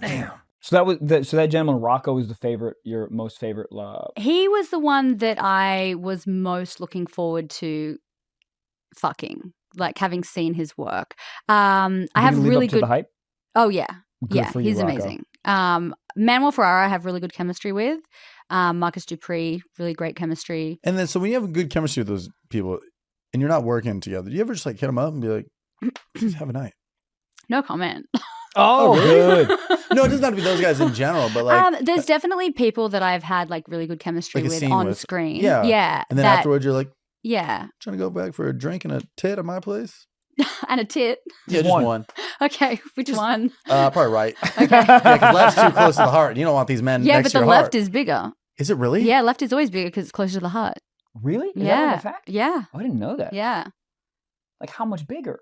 Damn. So that gentleman, Rocco, was your most favorite love. He was the one that I was most looking forward to fucking, like having seen his work. I have really good. The hype? Oh yeah, Good for you, he's Rocco. amazing. Manuel Ferrara, I have really good chemistry with. Marcus Dupree, really great chemistry. And then, so when you have a good chemistry with those people, and you're not working together, do you ever just like hit them up and be like, "Just have a night"? No comment. Oh, really? good. No, it doesn't have to be those guys in general, but like, there's definitely people that I've had like really good chemistry like with on screen. Yeah. And then afterwards, you're like, yeah, trying to go back for a drink and a tit at my place. and a tit. Yeah, just one. Okay, which one? Probably right. Okay. Yeah, because left's too close to the heart. You don't want these men next to your heart. Yeah, but the left is bigger. Is it really? Yeah, left is always bigger because it's closer to the heart. Really? Is Yeah. that a fact? Yeah. I didn't know that. Yeah. Like how much bigger?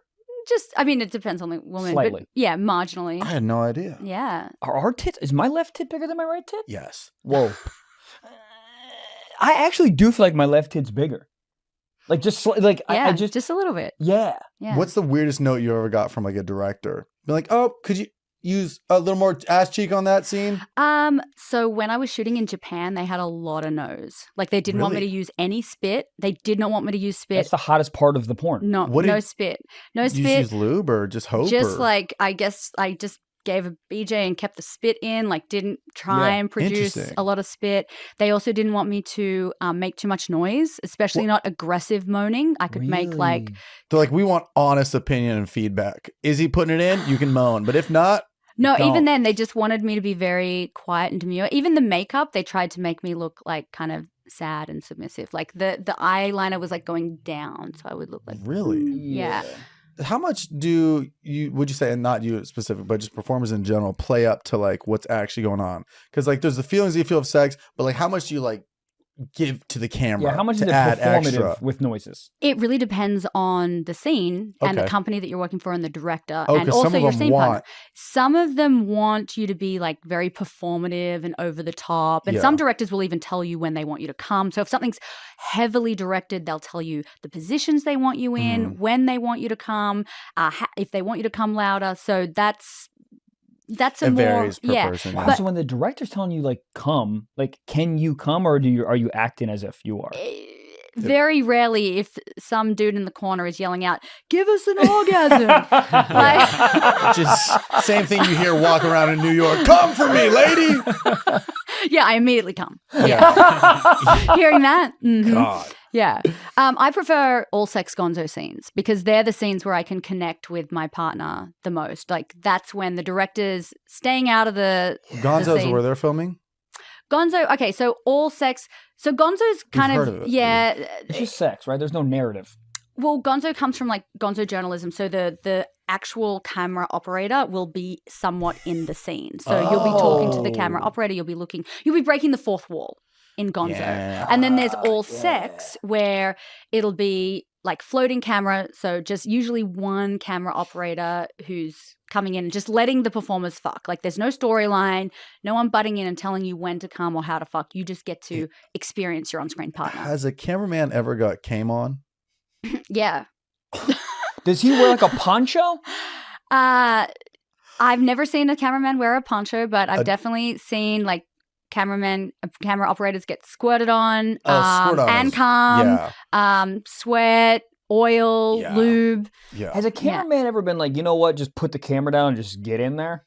Just, I mean, it depends on the woman. Slightly. But yeah, marginally. I had no idea. Yeah. Are our tits? Is my left tit bigger than my right tit? Yes. Whoa. I actually do feel like my left tit's bigger. Like just like yeah, I just a little bit. Yeah. Yeah. What's the weirdest note you ever got from like a director? Be like, oh, could you use a little more ass cheek on that scene? So when I was shooting in Japan, they had a lot of no's. Like they didn't want me to use any spit. They did not want me to use spit. That's the hottest part of the porn. No, spit. No Did spit. you use lube or just hope? Just like, I guess I just gave a BJ and kept the spit in, like didn't try and produce a lot of spit. They also didn't want me to make too much noise, especially not aggressive moaning. I could make like... They're like, we want honest opinion and feedback. Is he putting it in? You can moan. But if not... No, even then, they just wanted me to be very quiet and demure. Even the makeup, they tried to make me look like kind of sad and submissive. Like the eyeliner was like going down, so I would look like... Really? Yeah. How much would you say, and not you specific, but just performers in general, play up to like what's actually going on? Because like there's the feelings you feel of sex, but like how much do you like give to the camera? Yeah, how much is it add performative extra? with noises? It really depends on the scene and the company that you're working for and the director and some also of your them scene want... partner. Some of them want you to be like very performative and over the top. And some directors will even tell you when they want you to come. So if something's heavily directed, they'll tell you the positions they want you in, when they want you to come, if they want you to come louder. So that's a more varies per person. Wow, so when the director's telling you like come, like can you come or are you acting as if you are? Very rarely, if some dude in the corner is yelling out, "Give us an orgasm," which is same thing you hear walk around in New York. Come for me, lady. Yeah, I immediately come. Yeah. Hearing that, God. Yeah. I prefer all sex gonzo scenes because they're the scenes where I can connect with my partner the most. Like that's when the director's staying out of the Gonzo's scene. where they're filming? Gonzo, okay, so all sex. So Gonzo's kind We've heard of it. yeah. It's just sex, right? There's no narrative. Well, Gonzo comes from like Gonzo journalism. So the actual camera operator will be somewhat in the scene. So you'll be talking to the camera operator. You'll be breaking the fourth wall in Gonzo. Yeah. And then there's all sex where it'll be like floating camera. So just usually one camera operator who's coming in and just letting the performers fuck. Like there's no storyline, no one butting in and telling you when to come or how to fuck. You just get to experience your on-screen partner. Has a cameraman ever got came on? Yeah. Does he wear like a poncho? I've never seen a cameraman wear a poncho, but I've definitely seen like camera operators get squirted on, and come, sweat, oil, lube. Yeah. Has a cameraman ever been like, you know what, just put the camera down and just get in there?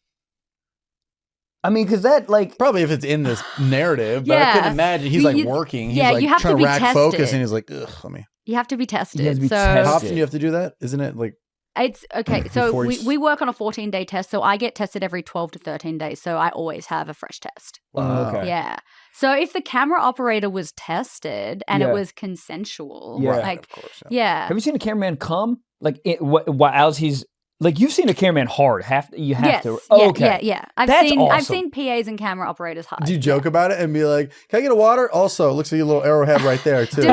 I mean, because that like probably if it's in this narrative, but I couldn't imagine he's like working. He's like you have trying to be rack tested. focus, and he's like, ugh, let me. You have to be tested. You have to be so tested. How often do you have to do that? Isn't it like? It's okay. So we work on a 14-day test. So I get tested every 12 to 13 days. So I always have a fresh test. Wow. Okay. Yeah. So if the camera operator was tested and it was consensual, like, of course, yeah. Have you seen a cameraman come? Like, while he's like, you've seen a cameraman hard. You have to. Yeah, Okay. Yeah. That's awesome. I've seen PAs and camera operators hard. Do you joke about it and be like, "Can I get a water?" Also, it looks like a little arrowhead right there too.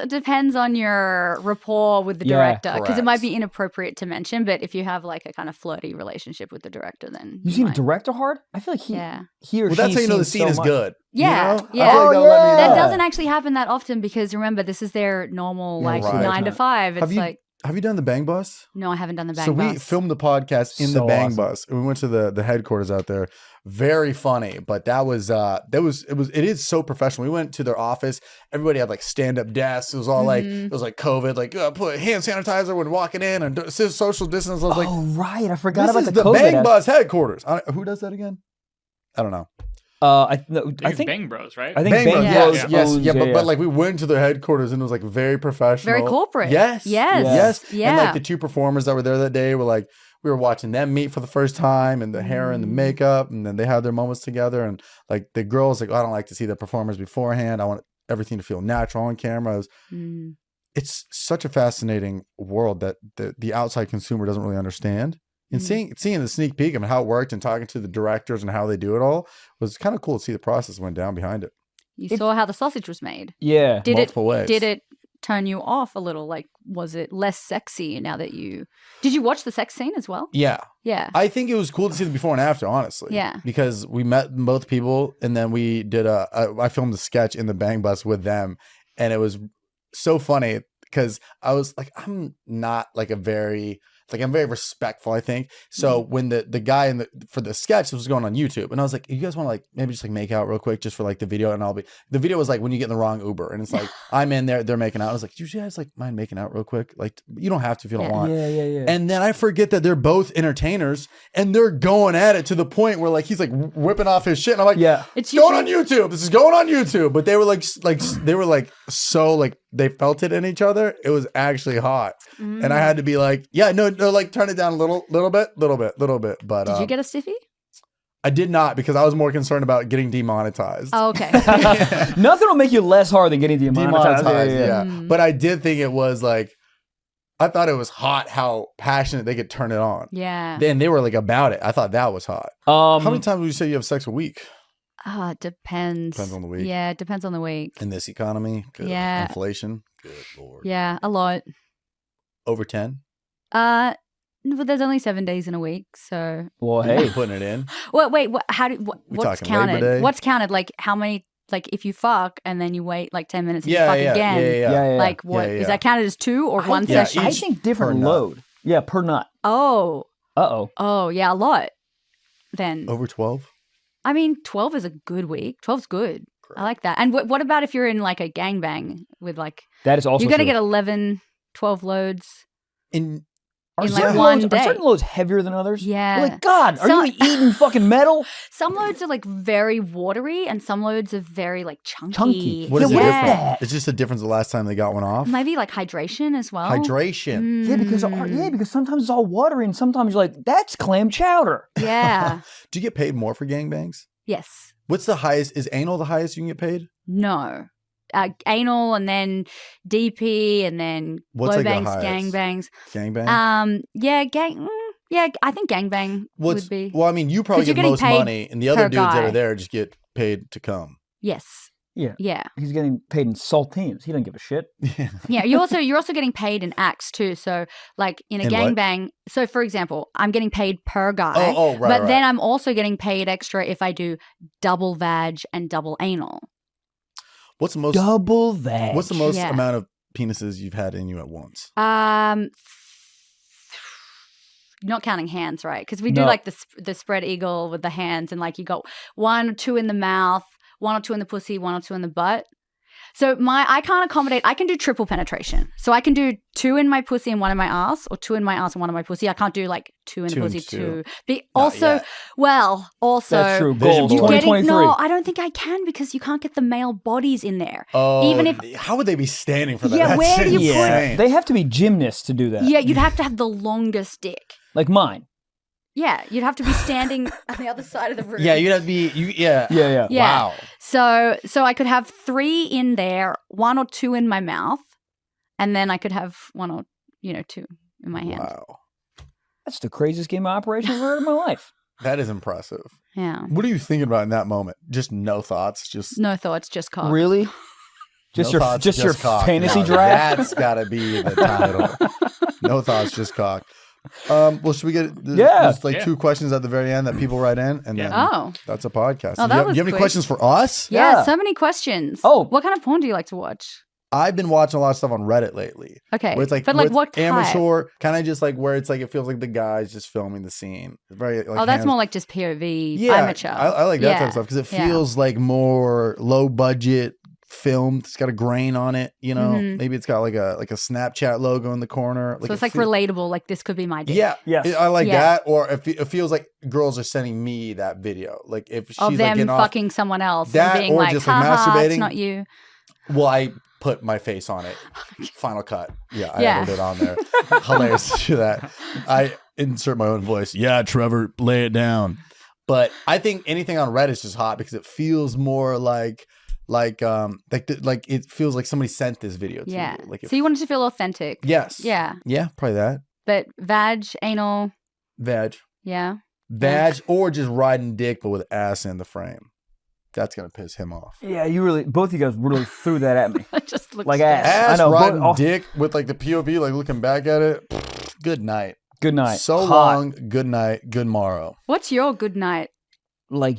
Depends on your rapport with the director, because it might be inappropriate to mention. But if you have like a kind of flirty relationship with the director, then you seen a director hard. I feel like he or well, that's how you know the scene is good. Yeah, you know? yeah. I feel like that doesn't actually happen that often because remember, this is their normal 9 to 5. It's Have you done the Bang Bus? No, I haven't done the Bang So Bus. we filmed the podcast in the So Bang awesome. Bus. And we went to the headquarters out there. Very funny, but it is so professional. We went to their office. Everybody had like stand-up desks. It was all like it was like COVID, like put hand sanitizer when walking in and social distance. I was like, oh right, I forgot this about is the the COVID Bang Bus headquarters. Who does that again? I don't know. I I think Bang Bros, right? I think Bang Bang Bros, Bros yes, owns- yeah, but like we went to their headquarters and it was like very professional, Very corporate. Yes, Yes. Yeah. And like the two performers that were there that day were like, we were watching them meet for the first time, and the hair and the makeup, and then they had their moments together. And like the girls, like, I don't like to see the performers beforehand. I want everything to feel natural on camera. It's such a fascinating world that the outside consumer doesn't really understand. And seeing the sneak peek of how it worked and talking to the directors and how they do it all was kind of cool to see the process went down behind it. You saw how the sausage was made. Yeah. Multiple ways. Did it turn you off a little? Like, was it less sexy now that did you watch the sex scene as well? Yeah. Yeah. I think it was cool to see the before and after, honestly. Yeah. Because we met both people, and then we did I filmed a sketch in the Bang Bus with them, and it was so funny because I was like, I'm not like I'm very respectful, I think. So when the guy for the sketch was going on YouTube, and I was like, you guys want to like maybe just like make out real quick just for like the video, and the video was like when you get in the wrong Uber, and it's like I'm in there, they're making out. I was like, do you guys like mind making out real quick? Like you don't have to if you don't want. Yeah. And then I forget that they're both entertainers, and they're going at it to the point where like he's like whipping off his shit, and I'm like, Yeah. it's going on YouTube. This is going on YouTube. But they were like so like they felt it in each other. It was actually hot, and I had to be like, yeah, no, like turn it down a little bit. But Did you get a stiffy? I did not, because I was more concerned about getting demonetized. Oh, okay. Nothing will make you less hard than getting demonetized. Yeah. But I did think it was like, I thought it was hot how passionate they could turn it on. Yeah. Then they were like about it. I thought that was hot. How many times would you say you have sex a week It depends. Depends on the week. Yeah, it depends on the week. in this economy? Good. Yeah. Inflation. Good Lord. Yeah, a lot. Over 10? Well, there's only 7 days in a week, so. Well, Hey, hey. putting it in. Well, wait. What's talking Labor counted? Day? What's counted? Like how many? Like if you fuck and then you wait like 10 minutes and Yeah, you fuck again. Yeah. Like what is Yeah. that counted as two or one Yeah, session? I each think different per nut. load. Yeah, per nut. Oh, Uh-oh. yeah, a lot. Then Over 12? I mean, 12 is a good week. 12's good. I like that. And what about if you're in like a gangbang with like That is also you got to true. get 11, 12 loads. Are in, like, certain one loads, day. Are certain loads heavier than others? Yeah. Like, God, are So- you eating fucking metal? Some loads are like very watery and some loads are very like chunky. Chunky. What is Yeah, the what is difference? that? It's just the difference the last time they got one off. Maybe like hydration as well. Hydration. Yeah, because sometimes it's all watery and sometimes you're like, that's clam chowder. Yeah. Do you get paid more for gangbangs? Yes. What's the highest? Is anal the highest you can get paid? No. Anal and then DP and then What's, like, the blowbangs, highest? gangbangs. Gangbang? Yeah, I think gangbang would be. Well, I mean, you probably 'Cause you're get getting most paid money, and the other per dudes that guy. are there just get paid to come. Yes. Yeah. Yeah. He's getting paid in saltines. He doesn't give a shit. Yeah, you're also getting paid in acts too. So like in a In what? gangbang, so for example, I'm getting paid per guy. Right. But then I'm also getting paid extra if I do double vag and double anal. What's the most? Double that. What's the most Yeah. amount of penises you've had in you at once? Not counting hands, right? Because we do No. like the spread eagle with the hands, and like you got 1 or 2 in the mouth, 1 or 2 in the pussy, 1 or 2 in the butt. So I can't accommodate. I can do triple penetration. So I can do 2 in my pussy and 1 in my ass, or 2 in my ass and 1 in my pussy. I can't do like 2 in the 2 and pussy, 2. 2. But Not also, yet. also That's true. Vision Gold. board. you getting 2023. no. I don't think I can because you can't get the male bodies in there. Oh, Even if how would they be standing for that? Yeah, That's where do you put- insane. They have to be gymnasts to do that. yeah, you'd have to have the longest dick. Like mine. Yeah, you'd have to be standing on the other side of the room. Yeah, you'd have to be. Yeah. Yeah. Yeah. Wow. So I could have 3 in there, 1 or 2 in my mouth, and then I could have 1 or 2 in my hand. Wow. That's the craziest game of operation I've ever heard in my life. That is impressive. Yeah. What are you thinking about in that moment? Just no thoughts. Just No thoughts, just cock. Really? Just no your thoughts, just your cock. fantasy Now, draft? That's got to be the title. No thoughts, just cock. Well, should we get there's like Yeah. 2 questions at the very end that people write in, and then Oh. that's a podcast. Oh, do that you was have any quick. questions for us? Yeah, Yeah. so many questions. Oh. What kind of porn do you like to watch? I've been watching a lot of stuff on Reddit lately. Okay. Where it's like, but like what type? amateur, kind of just like where it's like it feels like the guy's just filming the scene. It's very like that's more like just POV yeah, amateur. I like that type of stuff because it feels like more low budget filmed. It's got a grain on it, you know. Maybe it's got like a Snapchat logo in the corner. So it's like relatable. Like this could be my dick. Yeah, yes. I like that. Or it feels like girls are sending me that video. Like if she's of them like fucking someone else that, and being or like, just like haha, masturbating. it's not you. Well, I put my face on it. Final cut. Yeah, I Yeah. edited it on there. Hilarious to do that. I insert my own voice. Yeah, Trevor, lay it down. But I think anything on Reddit is just hot because it feels more like it feels like somebody sent this video to you. Like so you want it to feel authentic. Yes. Yeah. Yeah, probably that. But vag, anal. Vag. Yeah. Vag or just riding dick but with ass in the frame. That's gonna piss him off. Yeah, both of you guys really threw that at me. It just looks like bad. ass. Ass I know, riding dick with like the POV, like looking back at it. Good night. Good night. So Hot. long. Good night. Good morrow. What's your good night? Like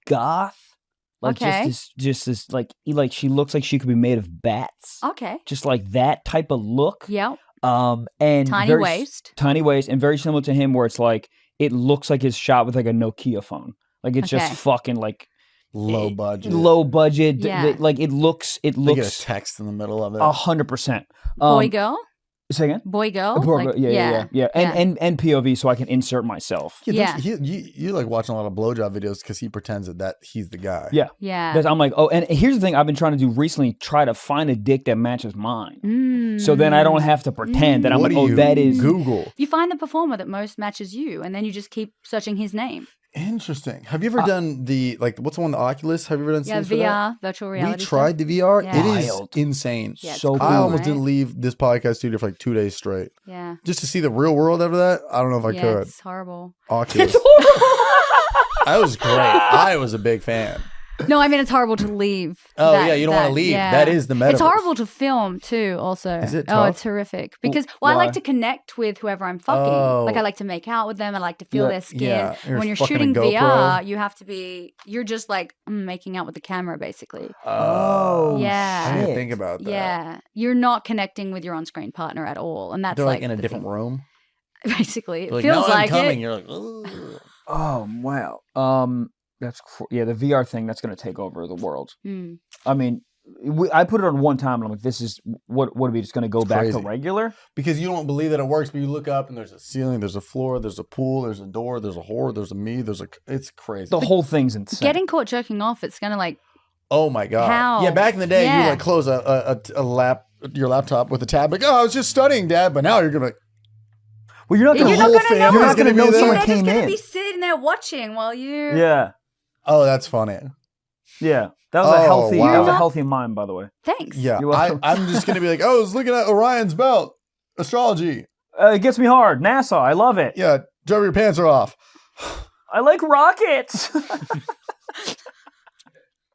goth. Like Okay. just this like she looks like she could be made of bats. Okay. Just like that type of look. Yep. And Tiny waist. Tiny waist, and very similar to him, where it's like it looks like it's shot with like a Nokia phone. Like it's Okay. just fucking like Low budget. low budget. Yeah. Like it looks. You get a text in the middle of it. 100%. Boy, girl. Say again. Boy, girl. Poor Like, girl. Yeah. And POV, so I can insert myself. Yeah. You like watching a lot of blowjob videos because he pretends that he's the guy. Yeah. Yeah. Because I'm like, oh, and here's the thing I've been trying to do recently: try to find a dick that matches mine. So then I don't have to pretend that I'm What like, do oh, you that is Google. You find the performer that most matches you, and then you just keep searching his name. Interesting. Have you ever done the what's the one, the Oculus? Have you ever done Yeah, scenes for that? VR, virtual reality. We tried the VR. Yeah. It is Wild. insane. Yeah, it's so cool, I almost right? didn't leave this podcast studio for like 2 days straight. Yeah. Just to see the real world after that. I don't know if I could. It's horrible. Oculus. That was great. I was a big fan. No, I mean it's horrible to leave. Oh, yeah, you don't wanna leave. That is the metaverse. It's horrible to film too. Also, Is it Oh, tough? it's horrific because Why? I like to connect with whoever I'm fucking. Oh. Like I like to make out with them. I like to feel their skin. Yeah, you're When you're fucking a shooting GoPro. VR, you have to be. You're just like making out with the camera, basically. Oh, Yeah. I didn't shit. think about that. Yeah, you're not connecting with your on-screen partner at all, and that's They're like in a the different thing. room. Basically, it They're like, feels now I'm like coming. it. You're like, "Ugh." Oh wow. The VR thing that's going to take over the world. Mm. I mean, I put it on one time and I'm like, this is what are we just going to go back to crazy. regular? Because you don't believe that it works, but you look up and there's a ceiling, there's a floor, there's a pool, there's a door, there's a whore, there's a me, it's crazy. The whole thing's insane. Getting caught jerking off, it's gonna like. Oh my god! How? Yeah, back in the day, you Yeah. like close your laptop with a tab, like, oh, I was just studying, Dad, but now you're gonna. Well, you're not You're going not whole gonna know. family's You're not going to gonna know be there? someone They're just came gonna in. be sitting there watching while you. Yeah, Oh, that's funny. yeah. That was Oh, a healthy. wow. That was a healthy mind, by the way. Thanks. Yeah, You're welcome. I'm just gonna be like, oh, I was looking at Orion's belt, astrology. It gets me hard. NASA, I love it. Yeah, Trevor, your pants are off. I like rockets.